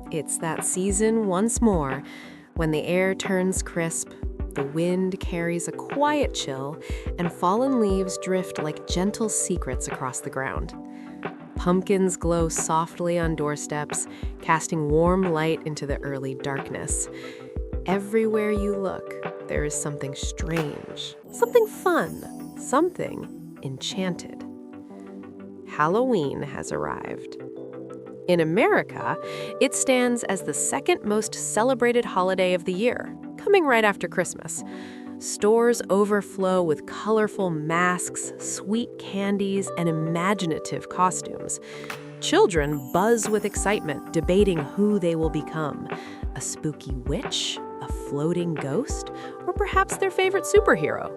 It's that season once more, when the air turns crisp, the wind carries a quiet chill, and fallen leaves drift like gentle secrets across the ground. Pumpkins glow softly on doorsteps, casting warm light into the early darkness. Everywhere you look, there is something strange, something fun, something enchanted. Halloween has arrived. In America, it stands as the second most celebrated holiday of the year, coming right after Christmas. Stores overflow with colorful masks, sweet candies, and imaginative costumes. Children buzz with excitement, debating who they will become: a spooky witch, a floating ghost, or perhaps their favorite superhero.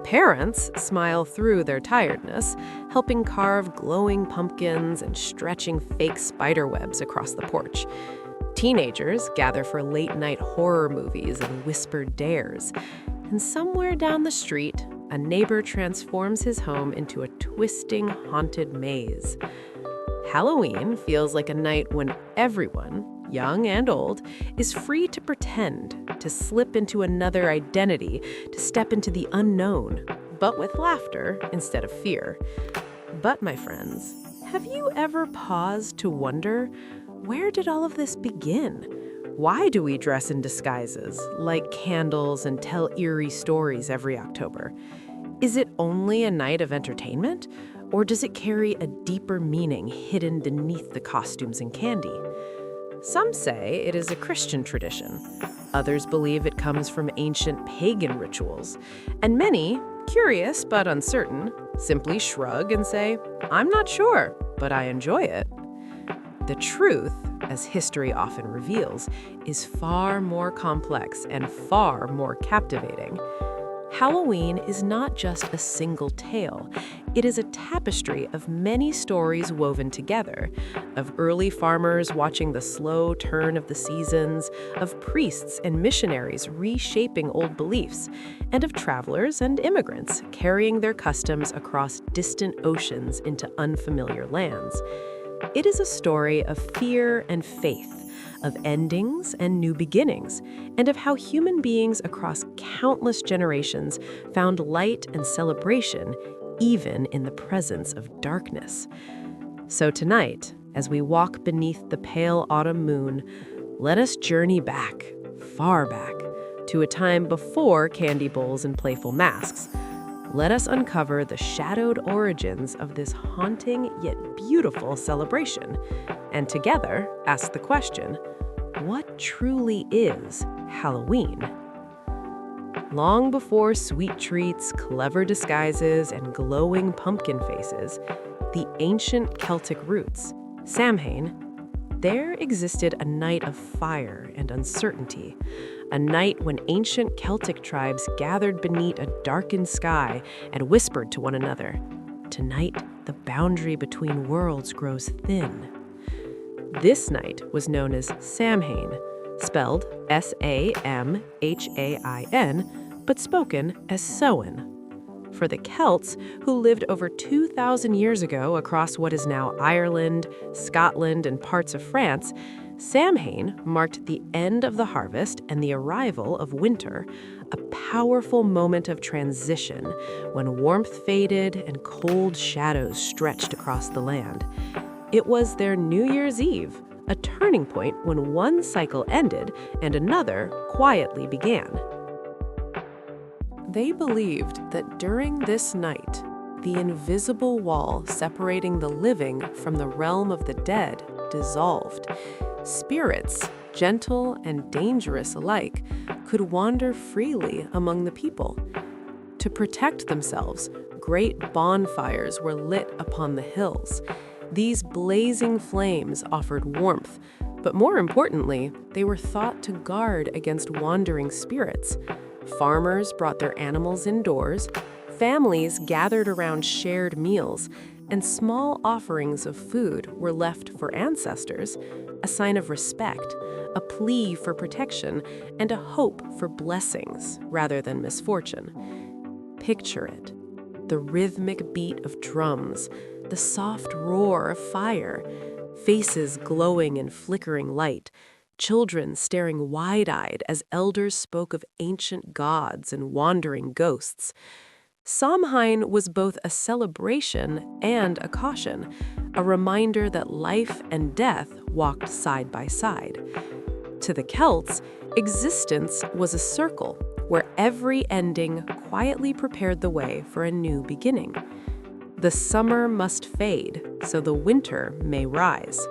Parents smile through their tiredness, helping carve glowing pumpkins and stretching fake spider webs across the porch. Teenagers gather for late-night horror movies and whispered dares. And somewhere down the street, a neighbor transforms his home into a twisting, haunted maze. Halloween feels like a night when everyone, young and old, is free to pretend, to slip into another identity, to step into the unknown, but with laughter instead of fear. But, my friends, have you ever paused to wonder, where did all of this begin? Why do we dress in disguises, light candles, and tell eerie stories every October? Is it only a night of entertainment, or does it carry a deeper meaning hidden beneath the costumes and candy? Some say it is a Christian tradition. Others believe it comes from ancient pagan rituals. And many, curious but uncertain, simply shrug and say, "I'm not sure, but I enjoy it." The truth, as history often reveals, is far more complex and far more captivating. Halloween is not just a single tale. It is a tapestry of many stories woven together, of early farmers watching the slow turn of the seasons, of priests and missionaries reshaping old beliefs, and of travelers and immigrants carrying their customs across distant oceans into unfamiliar lands. It is a story of fear and faith, of endings and new beginnings, and of how human beings across countless generations found light and celebration even in the presence of darkness. So tonight, as we walk beneath the pale autumn moon, let us journey back, far back, to a time before candy bowls and playful masks. Let us uncover the shadowed origins of this haunting yet beautiful celebration, and together ask the question, what truly is Halloween? Long before sweet treats, clever disguises, and glowing pumpkin faces, the ancient Celtic roots, Samhain, there existed a night of fire and uncertainty, a night when ancient Celtic tribes gathered beneath a darkened sky and whispered to one another, "Tonight, the boundary between worlds grows thin." This night was known as Samhain, spelled Samhain, but spoken as Samhain. For the Celts, who lived over 2,000 years ago across what is now Ireland, Scotland, and parts of France, Samhain marked the end of the harvest and the arrival of winter, a powerful moment of transition when warmth faded and cold shadows stretched across the land. It was their New Year's Eve, a turning point when one cycle ended and another quietly began. They believed that during this night, the invisible wall separating the living from the realm of the dead dissolved. Spirits, gentle and dangerous alike, could wander freely among the people. To protect themselves, great bonfires were lit upon the hills. These blazing flames offered warmth, but more importantly, they were thought to guard against wandering spirits. Farmers brought their animals indoors, families gathered around shared meals, and small offerings of food were left for ancestors, a sign of respect, a plea for protection, and a hope for blessings rather than misfortune. Picture it: the rhythmic beat of drums, the soft roar of fire. faces glowing in flickering light, children staring wide-eyed as elders spoke of ancient gods and wandering ghosts. Samhain was both a celebration and a caution, a reminder that life and death walked side by side. To the Celts, existence was a circle where every ending quietly prepared the way for a new beginning. The summer must fade so the winter may rise.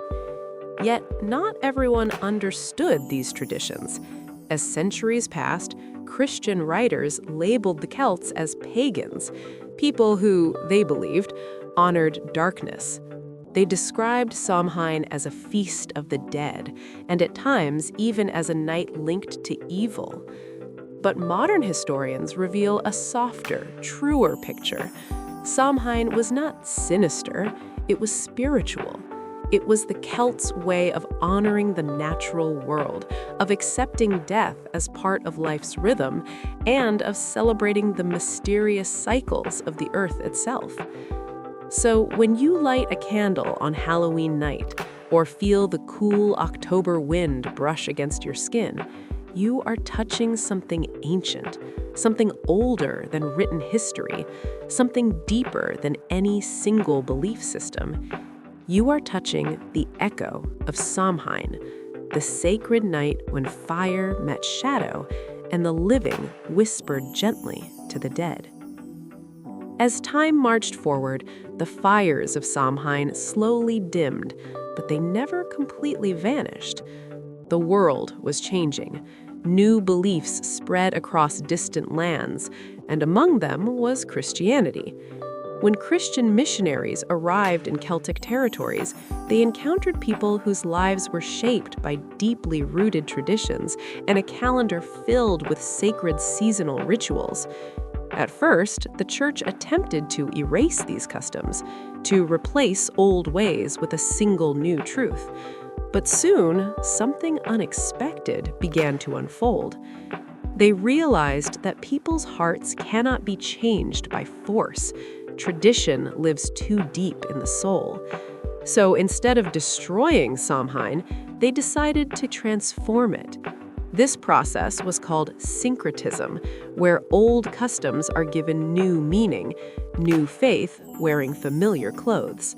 Yet not everyone understood these traditions. As centuries passed, Christian writers labeled the Celts as pagans, people who, they believed, honored darkness. They described Samhain as a feast of the dead, and at times even as a night linked to evil. But modern historians reveal a softer, truer picture. Samhain was not sinister, it was spiritual. It was the Celts' way of honoring the natural world, of accepting death as part of life's rhythm, and of celebrating the mysterious cycles of the earth itself. So when you light a candle on Halloween night, or feel the cool October wind brush against your skin, you are touching something ancient, something older than written history, something deeper than any single belief system. You are touching the echo of Samhain, the sacred night when fire met shadow and the living whispered gently to the dead. As time marched forward, the fires of Samhain slowly dimmed, but they never completely vanished. The world was changing. New beliefs spread across distant lands, and among them was Christianity. When Christian missionaries arrived in Celtic territories, they encountered people whose lives were shaped by deeply rooted traditions and a calendar filled with sacred seasonal rituals. At first, the church attempted to erase these customs, to replace old ways with a single new truth. But soon, something unexpected began to unfold. They realized that people's hearts cannot be changed by force. Tradition lives too deep in the soul. So instead of destroying Samhain, they decided to transform it. This process was called syncretism, where old customs are given new meaning, new faith wearing familiar clothes.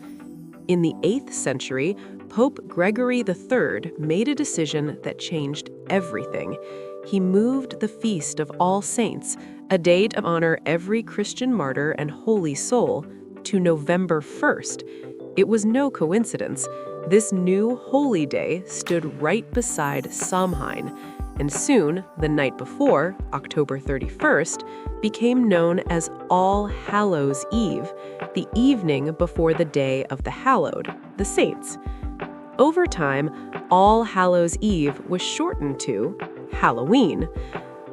In the 8th century, Pope Gregory III made a decision that changed everything. He moved the Feast of All Saints, a day to honor every Christian martyr and holy soul, to November 1st. It was no coincidence. This new holy day stood right beside Samhain, and soon, the night before, October 31st, became known as All Hallows' Eve, the evening before the day of the hallowed, the saints. Over time, All Hallows' Eve was shortened to Halloween.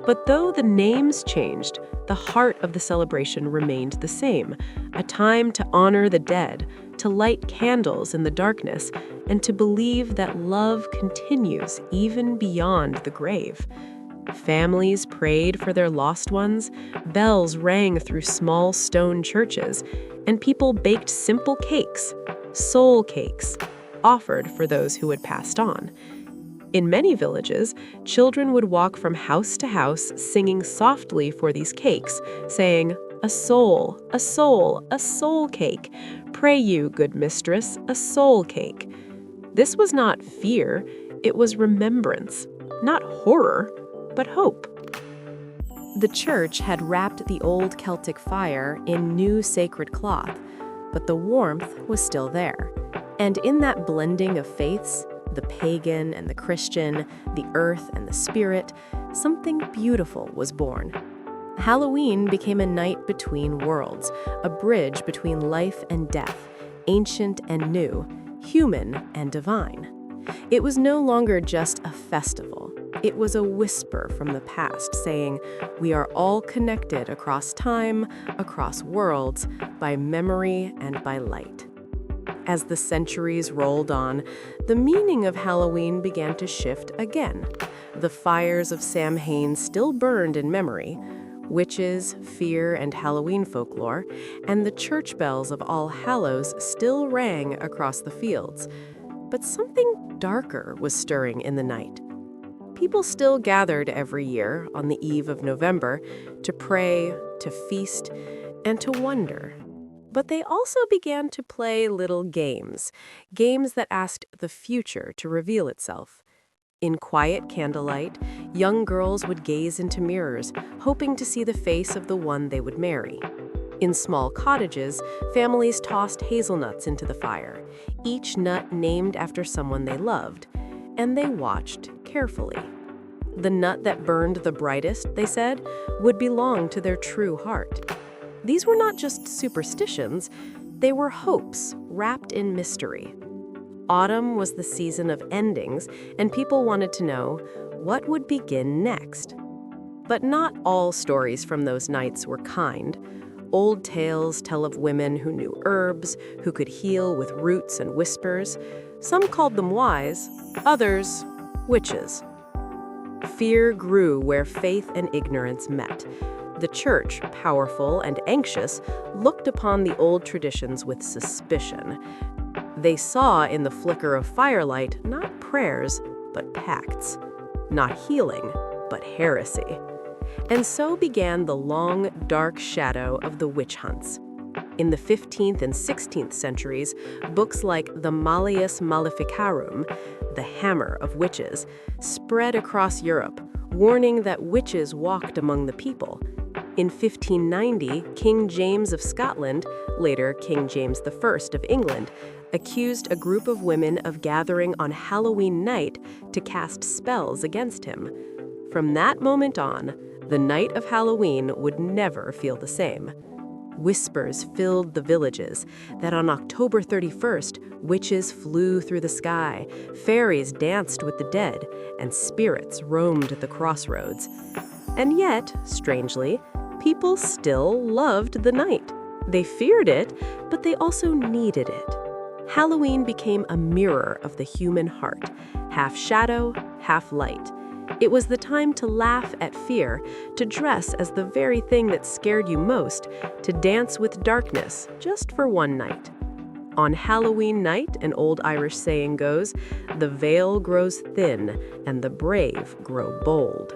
But though the names changed, the heart of the celebration remained the same, a time to honor the dead, to light candles in the darkness, and to believe that love continues even beyond the grave. Families prayed for their lost ones, bells rang through small stone churches, and people baked simple cakes, soul cakes, offered for those who had passed on. In many villages, children would walk from house to house singing softly for these cakes, saying, "A soul, a soul, a soul cake. Pray you, good mistress, a soul cake." This was not fear, it was remembrance, not horror, but hope. The church had wrapped the old Celtic fire in new sacred cloth, but the warmth was still there. And in that blending of faiths, the pagan and the Christian, the earth and the spirit, something beautiful was born. Halloween became a night between worlds, a bridge between life and death, ancient and new, human and divine. It was no longer just a festival. It was a whisper from the past saying, we are all connected across time, across worlds, by memory and by light. As the centuries rolled on, the meaning of Halloween began to shift again. The fires of Samhain still burned in memory, witches, fear, and Halloween folklore, and the church bells of All Hallows still rang across the fields. but something darker was stirring in the night. People still gathered every year on the eve of November to pray, to feast, and to wonder. But they also began to play little games, games that asked the future to reveal itself. In quiet candlelight, young girls would gaze into mirrors, hoping to see the face of the one they would marry. In small cottages, families tossed hazelnuts into the fire, each nut named after someone they loved, and they watched carefully. The nut that burned the brightest, they said, would belong to their true heart. These were not just superstitions, they were hopes wrapped in mystery. Autumn was the season of endings, and people wanted to know what would begin next. But not all stories from those nights were kind. Old tales tell of women who knew herbs, who could heal with roots and whispers. Some called them wise, others witches. Fear grew where faith and ignorance met. The church, powerful and anxious, looked upon the old traditions with suspicion. They saw in the flicker of firelight not prayers, but pacts. Not healing, but heresy. And so began the long, dark shadow of the witch hunts. In the 15th and 16th centuries, books like the Malleus Maleficarum, the Hammer of Witches, spread across Europe, warning that witches walked among the people. In 1590, King James of Scotland, later King James I of England, accused a group of women of gathering on Halloween night to cast spells against him. From that moment on, the night of Halloween would never feel the same. Whispers filled the villages that on October 31st, witches flew through the sky, fairies danced with the dead, and spirits roamed the crossroads. And yet, strangely, people still loved the night. They feared it, but they also needed it. Halloween became a mirror of the human heart, half shadow, half light. It was the time to laugh at fear, to dress as the very thing that scared you most, to dance with darkness just for one night. On Halloween night, an old Irish saying goes, the veil grows thin and the brave grow bold.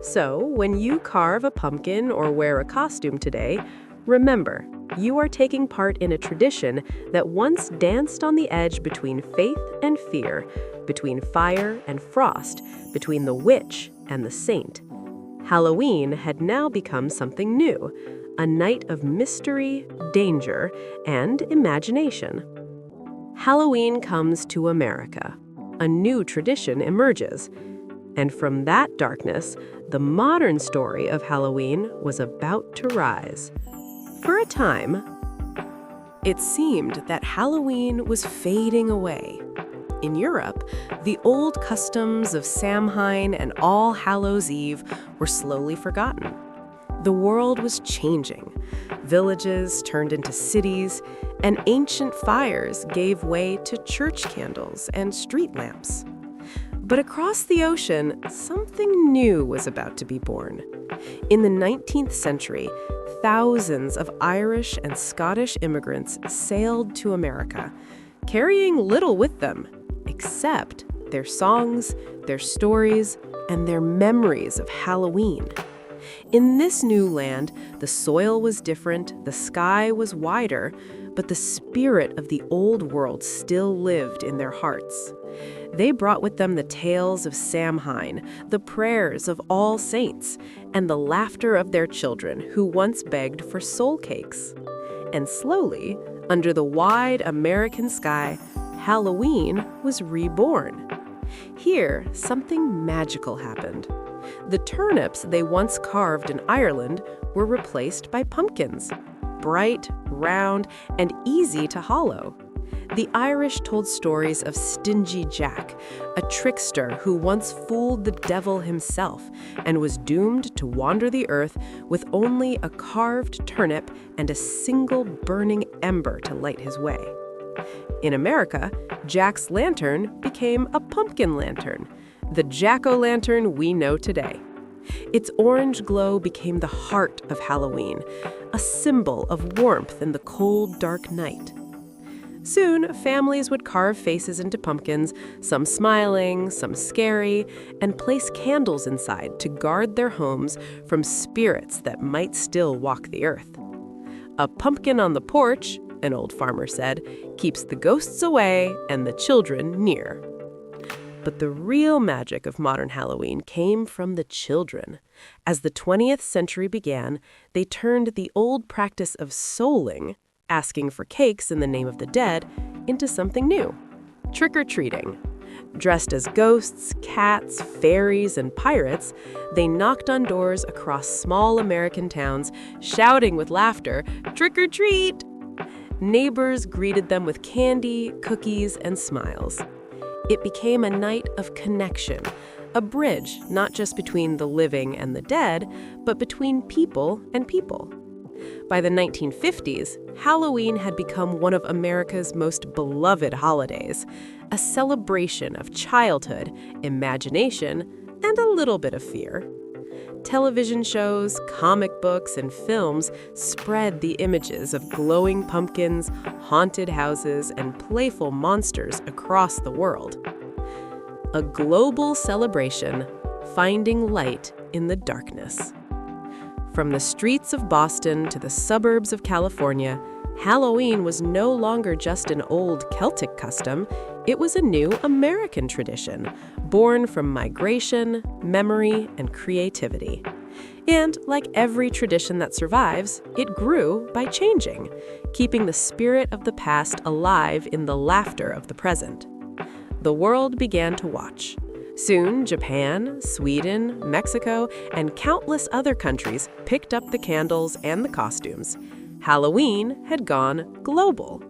So, when you carve a pumpkin or wear a costume today, remember, you are taking part in a tradition that once danced on the edge between faith and fear, between fire and frost, between the witch and the saint. Halloween had now become something new, a night of mystery, danger, and imagination. Halloween comes to America. A new tradition emerges. And from that darkness, the modern story of Halloween was about to rise. For a time, it seemed that Halloween was fading away. In Europe, the old customs of Samhain and All Hallows' Eve were slowly forgotten. The world was changing. Villages turned into cities, and ancient fires gave way to church candles and street lamps. But across the ocean, something new was about to be born. In the 19th century, thousands of Irish and Scottish immigrants sailed to America, carrying little with them, except their songs, their stories, and their memories of Halloween. In this new land, the soil was different, the sky was wider, but the spirit of the old world still lived in their hearts. They brought with them the tales of Samhain, the prayers of all saints, and the laughter of their children who once begged for soul cakes. And slowly, under the wide American sky, Halloween was reborn. Here, something magical happened. The turnips they once carved in Ireland were replaced by pumpkins, bright, round, and easy to hollow. The Irish told stories of Stingy Jack, a trickster who once fooled the devil himself and was doomed to wander the earth with only a carved turnip and a single burning ember to light his way. In America, Jack's lantern became a pumpkin lantern, the jack-o'-lantern we know today. Its orange glow became the heart of Halloween, a symbol of warmth in the cold, dark night. Soon, families would carve faces into pumpkins, some smiling, some scary, and place candles inside to guard their homes from spirits that might still walk the earth. A pumpkin on the porch, an old farmer said, keeps the ghosts away and the children near. But the real magic of modern Halloween came from the children. As the 20th century began, they turned the old practice of souling, asking for cakes in the name of the dead, into something new: trick-or-treating. Dressed as ghosts, cats, fairies, and pirates, they knocked on doors across small American towns, shouting with laughter, "Trick-or-treat!" Neighbors greeted them with candy, cookies, and smiles. It became a night of connection, a bridge not just between the living and the dead, but between people and people. By the 1950s, Halloween had become one of America's most beloved holidays, a celebration of childhood, imagination, and a little bit of fear. Television shows, comic books, and films spread the images of glowing pumpkins, haunted houses, and playful monsters across the world. A global celebration, finding light in the darkness. From the streets of Boston to the suburbs of California, Halloween was no longer just an old Celtic custom, it was a new American tradition, born from migration, memory, and creativity. And like every tradition that survives, it grew by changing, keeping the spirit of the past alive in the laughter of the present. The world began to watch. Soon, Japan, Sweden, Mexico, and countless other countries picked up the candles and the costumes. Halloween had gone global.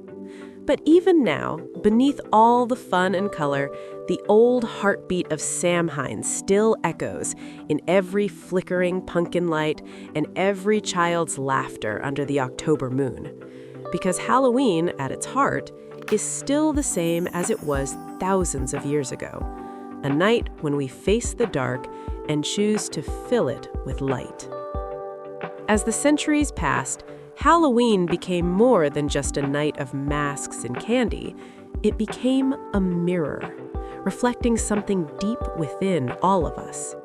But even now, beneath all the fun and color, the old heartbeat of Samhain still echoes in every flickering pumpkin light and every child's laughter under the October moon. Because Halloween, at its heart, is still the same as it was thousands of years ago. A night when we face the dark and choose to fill it with light. As the centuries passed, Halloween became more than just a night of masks and candy. It became a mirror, reflecting something deep within all of us.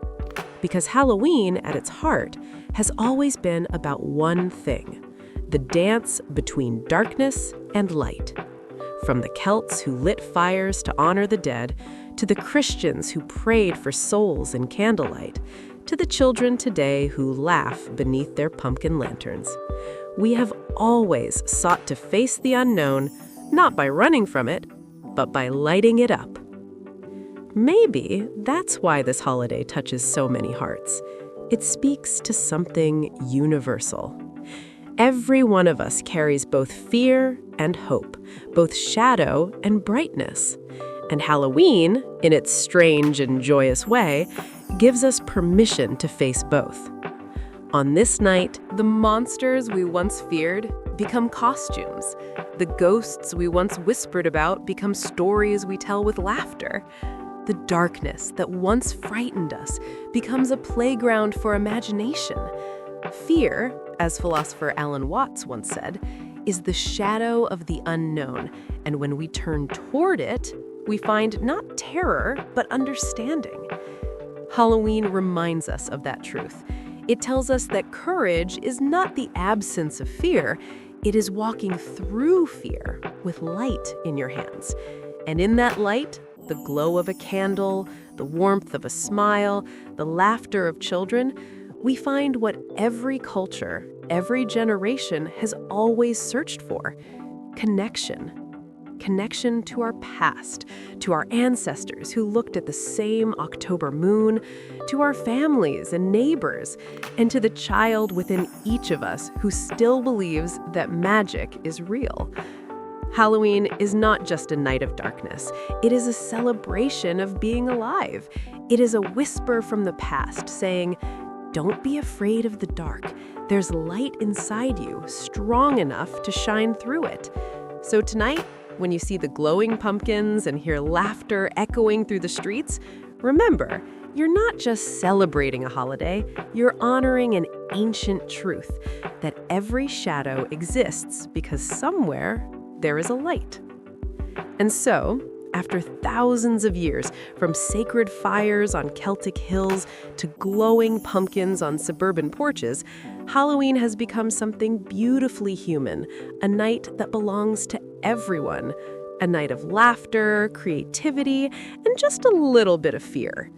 Because Halloween, at its heart, has always been about one thing: the dance between darkness and light. From the Celts who lit fires to honor the dead, to the Christians who prayed for souls in candlelight, to the children today who laugh beneath their pumpkin lanterns. We have always sought to face the unknown, not by running from it, but by lighting it up. Maybe that's why this holiday touches so many hearts. It speaks to something universal. Every one of us carries both fear and hope, both shadow and brightness. And Halloween, in its strange and joyous way, gives us permission to face both. On this night, the monsters we once feared become costumes. The ghosts we once whispered about become stories we tell with laughter. The darkness that once frightened us becomes a playground for imagination. Fear, as philosopher Alan Watts once said, is the shadow of the unknown, and when we turn toward it, we find not terror, but understanding. Halloween reminds us of that truth. It tells us that courage is not the absence of fear, it is walking through fear with light in your hands. And in that light, the glow of a candle, the warmth of a smile, the laughter of children, we find what every culture, every generation has always searched for: connection. Connection to our past, to our ancestors who looked at the same October moon, to our families and neighbors, and to the child within each of us who still believes that magic is real. Halloween is not just a night of darkness. It is a celebration of being alive. It is a whisper from the past saying, "Don't be afraid of the dark. There's light inside you, strong enough to shine through it." So tonight, when you see the glowing pumpkins and hear laughter echoing through the streets, remember, you're not just celebrating a holiday, you're honoring an ancient truth: that every shadow exists because somewhere there is a light. And so, after thousands of years, from sacred fires on Celtic hills to glowing pumpkins on suburban porches, Halloween has become something beautifully human, a night that belongs to everyone. A night of laughter, creativity, and just a little bit of fear.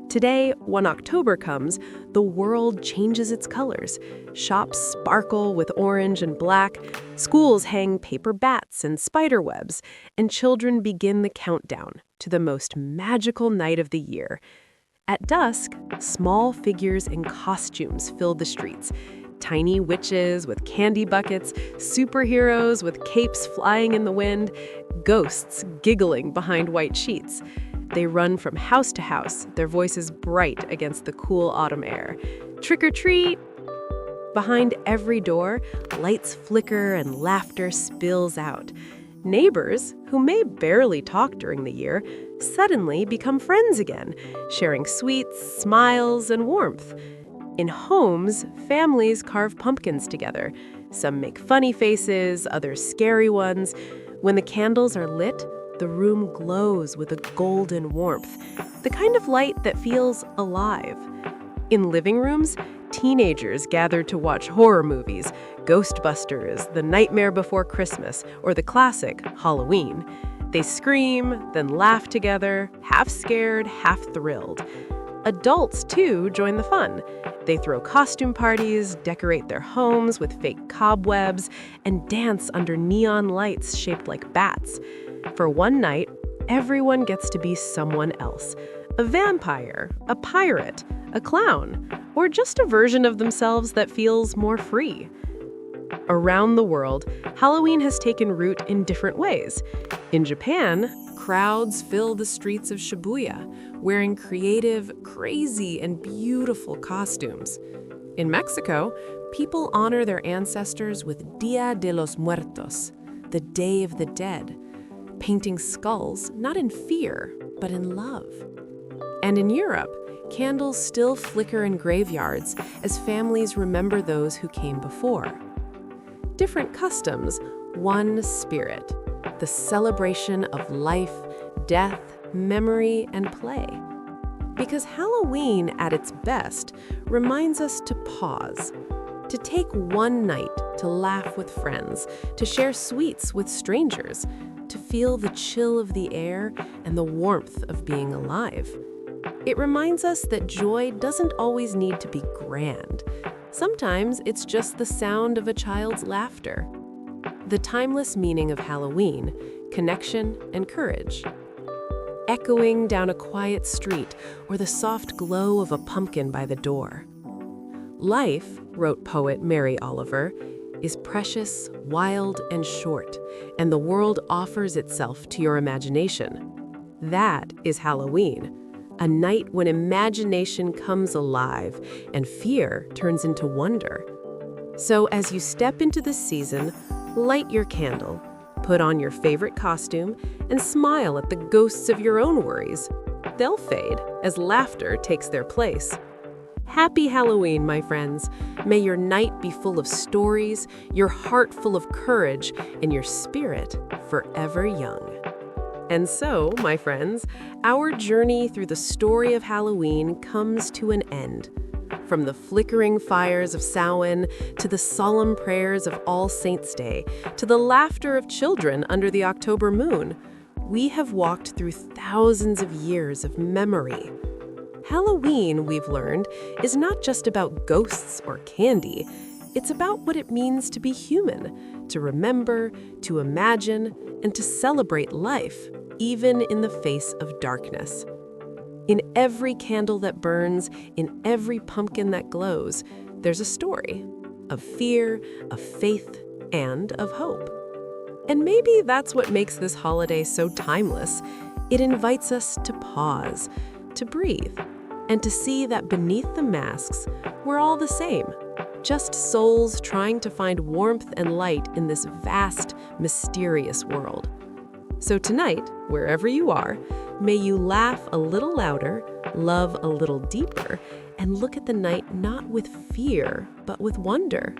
Today, when October comes, the world changes its colors. Shops sparkle with orange and black, schools hang paper bats and spider webs, and children begin the countdown to the most magical night of the year. At dusk, small figures in costumes fill the streets. Tiny witches with candy buckets, superheroes with capes flying in the wind, ghosts giggling behind white sheets. They run from house to house, their voices bright against the cool autumn air. Trick or treat! Behind every door, lights flicker and laughter spills out. Neighbors, who may barely talk during the year, suddenly become friends again, sharing sweets, smiles, and warmth. In homes, families carve pumpkins together. Some make funny faces, others scary ones. When the candles are lit, the room glows with a golden warmth, the kind of light that feels alive. In living rooms, teenagers gather to watch horror movies, Ghostbusters, The Nightmare Before Christmas, or the classic Halloween. They scream, then laugh together, half scared, half thrilled. Adults, too, join the fun. They throw costume parties, decorate their homes with fake cobwebs, and dance under neon lights shaped like bats. For one night, everyone gets to be someone else. A vampire, a pirate, a clown, or just a version of themselves that feels more free. Around the world, Halloween has taken root in different ways. In Japan, crowds fill the streets of Shibuya, wearing creative, crazy, and beautiful costumes. In Mexico, people honor their ancestors with Dia de los Muertos, the Day of the Dead, painting skulls not in fear, but in love. And in Europe, candles still flicker in graveyards as families remember those who came before. Different customs, one spirit, the celebration of life, death, memory, and play. Because Halloween, at its best, reminds us to pause, to take one night to laugh with friends, to share sweets with strangers, to feel the chill of the air and the warmth of being alive. It reminds us that joy doesn't always need to be grand. Sometimes it's just the sound of a child's laughter. The timeless meaning of Halloween, connection and courage. Echoing down a quiet street or the soft glow of a pumpkin by the door. Life, wrote poet Mary Oliver, is precious, wild, and short, and the world offers itself to your imagination. That is Halloween, a night when imagination comes alive and fear turns into wonder. So as you step into this season, light your candle, put on your favorite costume, and smile at the ghosts of your own worries. They'll fade as laughter takes their place. Happy Halloween, my friends. May your night be full of stories, your heart full of courage, and your spirit forever young. And so, my friends, our journey through the story of Halloween comes to an end. From the flickering fires of Samhain to the solemn prayers of All Saints' Day to the laughter of children under the October moon, we have walked through thousands of years of memory. Halloween, we've learned, is not just about ghosts or candy. It's about what it means to be human, to remember, to imagine, and to celebrate life, even in the face of darkness. In every candle that burns, in every pumpkin that glows, there's a story of fear, of faith, and of hope. And maybe that's what makes this holiday so timeless. It invites us to pause, to breathe, and to see that beneath the masks, we're all the same, just souls trying to find warmth and light in this vast, mysterious world. So tonight, wherever you are, may you laugh a little louder, love a little deeper, and look at the night not with fear, but with wonder.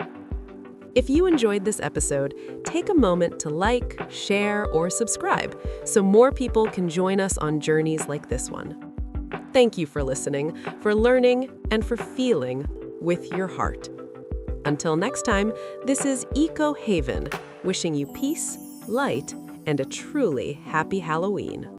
If you enjoyed this episode, take a moment to like, share, or subscribe so more people can join us on journeys like this one. Thank you for listening, for learning, and for feeling with your heart. Until next time, this is Eco Haven, wishing you peace, light, and a truly happy Halloween.